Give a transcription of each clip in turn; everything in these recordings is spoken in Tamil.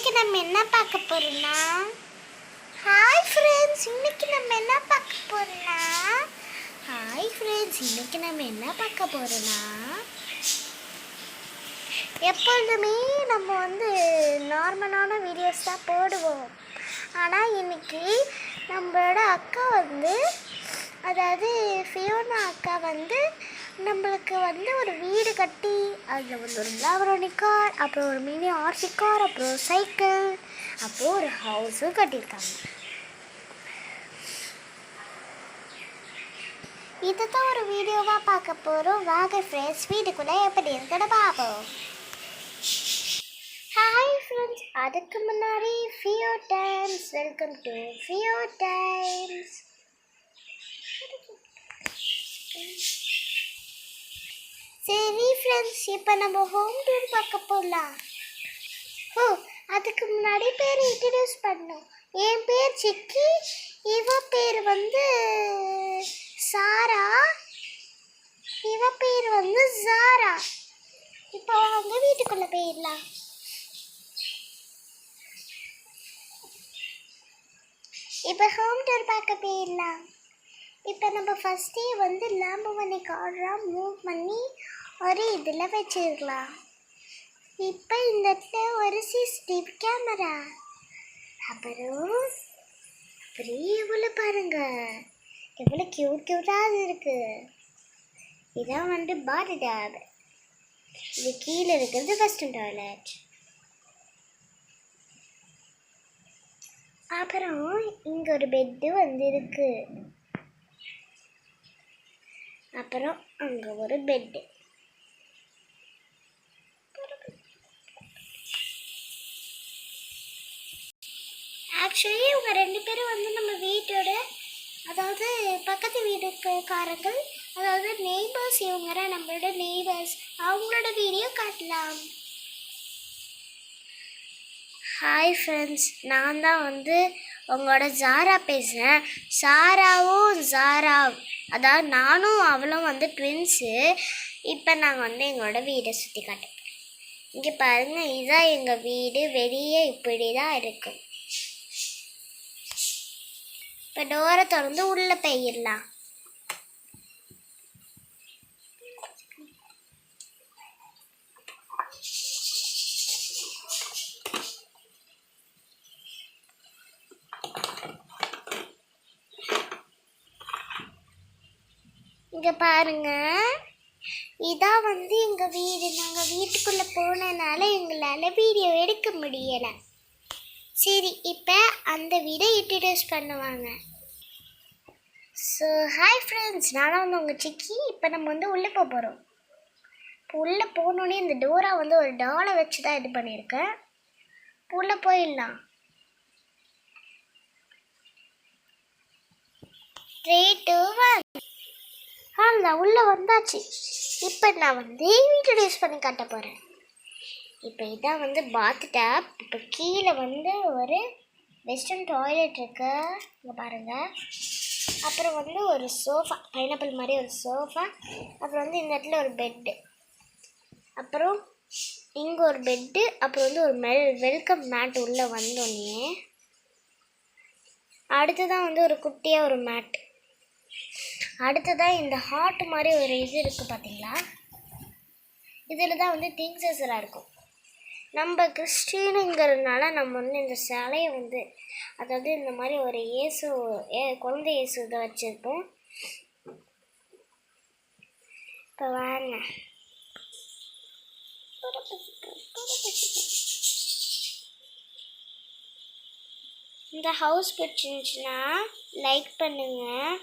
இன்னைக்கு நம்ம என்ன பார்க்க போறோம்னா ஹாய் ஃப்ரெண்ட்ஸ் இன்னைக்கு நம்ம என்ன பார்க்க போறோம்னா எப்பொழுதுமே நம்ம நார்மலான வீடியோஸ் தான் போடுவோம். ஆனால் இன்னைக்கு நம்மளோட அக்கா அதாவது ஃபியோனா அக்கா நம்மளுக்கு ஒரு வீடு கட்டி அதில் ஒரு லாவரோனி கார், அப்புறம் ஒரு மினி ஆர்சி கார், அப்புறம் ஒரு சைக்கிள், அப்புறம் ஒரு ஹவுஸும் கட்டியிருக்காங்க. இதை தான் ஒரு வீடியோவாக பார்க்க போகிறோம். வாங்க ஃப்ரெண்ட்ஸ் வீட்டுக்குள்ளே எப்படி இருக்குன்னு பார்ப்போம். ஹாய் ஃப்ரெண்ட்ஸ், அதுக்கு முன்னாடி ஃபியோ டைம்ஸ், வெல்கம் டு ஃபியோ டைம்ஸ். சரி ஃப்ரெண்ட்ஸ், இப்போ நம்ம ஹோம் டூர் பார்க்க போகலாம். அதுக்கு முன்னாடி பேர் இன்ட்ரடியூஸ் பண்ணோம். என் பேர் சிக்கி, இவ பேர் சாரா, இவ பேர் ஜாரா. இப்போ அவங்க வீட்டுக்குள்ளே போயிடலாம். இப்போ ஹோம் டூர் பார்க்க போயிடலாம். இப்போ நம்ம ஃபஸ்ட்டே லாம்போர்கினி காரை மூவ் பண்ணி ஒரு இதில் வச்சிருக்கலாம். இப்போ இந்த இடத்துல ஒரு சிசிடிவி கேமரா, அப்புறம் அப்படியே இவ்வளோ பாருங்க, எவ்வளோ க்யூட்டாக இருக்கு. இதான் பாத் டப். இது கீழே இருக்கிறது வெஸ்டர்ன் டாய்லெட். அப்புறம் இங்கே ஒரு பெட்டு இருக்கு. அப்புறம் அங்கே ஒரு பெட்டு. ஆக்சுவலி இவங்க ரெண்டு பேரும் நம்ம வீட்டோட, அதாவது பக்கத்து வீட்டுக்காரங்கள், அதாவது நெய்பர்ஸ். இவங்க நம்மளோட நெய்பர்ஸ். அவங்களோட வீடியோ காட்டலாம். ஹாய் ஃப்ரெண்ட்ஸ், நான் தான் உங்களோட ஜாரா பேசுகிறேன். சாராவும் ஜாரா, அதாவது நானும் அவளும் ட்வின்ஸு. இப்போ நாங்கள் எங்களோட வீடை சுற்றி காட்டுறோம். இங்கே பாருங்கள், இதுதான் எங்கள் வீடு. வெளியே இப்படி தான் இருக்கும். இப்போ டோரை திறந்து உள்ளே போயிடலாம். இங்கே பாருங்க, இதான் எங்கள் வீடு. நாங்கள் வீட்டுக்குள்ளே போனதுனால எங்களால் வீடியோ எடுக்க முடியலை. சரி, இப்போ அந்த வீடை இன்ட்ரடியூஸ் பண்ணுவாங்க. ஸோ ஹாய் ஃப்ரெண்ட்ஸ், நானும் உங்கள் சிக்கி. இப்போ நம்ம உள்ளே போக போகிறோம். இப்போ உள்ளே போனோடனே இந்த டோரா ஒரு டாலை வச்சு தான் இது பண்ணியிருக்கேன். இப்போ உள்ளே போயிடலாம். 3, 2, 1. நான் உள்ளே வந்தாச்சு. இப்போ நான் இன்ட்ரடியூஸ் பண்ணி காட்ட போகிறேன். இப்போ இதான் பாத் டப். இப்போ கீழே ஒரு வெஸ்டர்ன் டாய்லெட் இருக்கு, இங்கே பாருங்கள். அப்புறம் ஒரு சோஃபா, பைனாப்பிள் மாதிரி ஒரு சோஃபா. அப்புறம் இந்த இடத்துல ஒரு பெட்டு, அப்புறம் இங்கே ஒரு பெட்டு, அப்புறம் ஒரு வெல்கம் மேட் உள்ளே வந்தோடனே. அடுத்ததான் ஒரு குட்டியாக ஒரு மேட். அடுத்ததான் இந்த ஹார்ட் மாதிரி ஒரு இது இருக்குது பார்த்தீங்களா. இதில் தான் திங்ஸஸ்லாம் இருக்கும். நம்ம கிறிஸ்டினுங்கிறதுனால நம்ம இந்த சிலையை அதாவது இந்த மாதிரி ஒரு குழந்தை இயேசு இதை வச்சுருப்போம். இப்போ வாங்க, இந்த ஹவுஸ் பிடிச்சிருந்துச்சுன்னா லைக் பண்ணுங்கள்.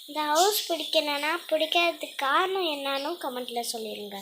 இந்த ஹவுஸ் பிடிக்கலன்னா பிடிக்காததுக்கு காரணம் என்னன்னு கமெண்ட்டில் சொல்லிடுங்க.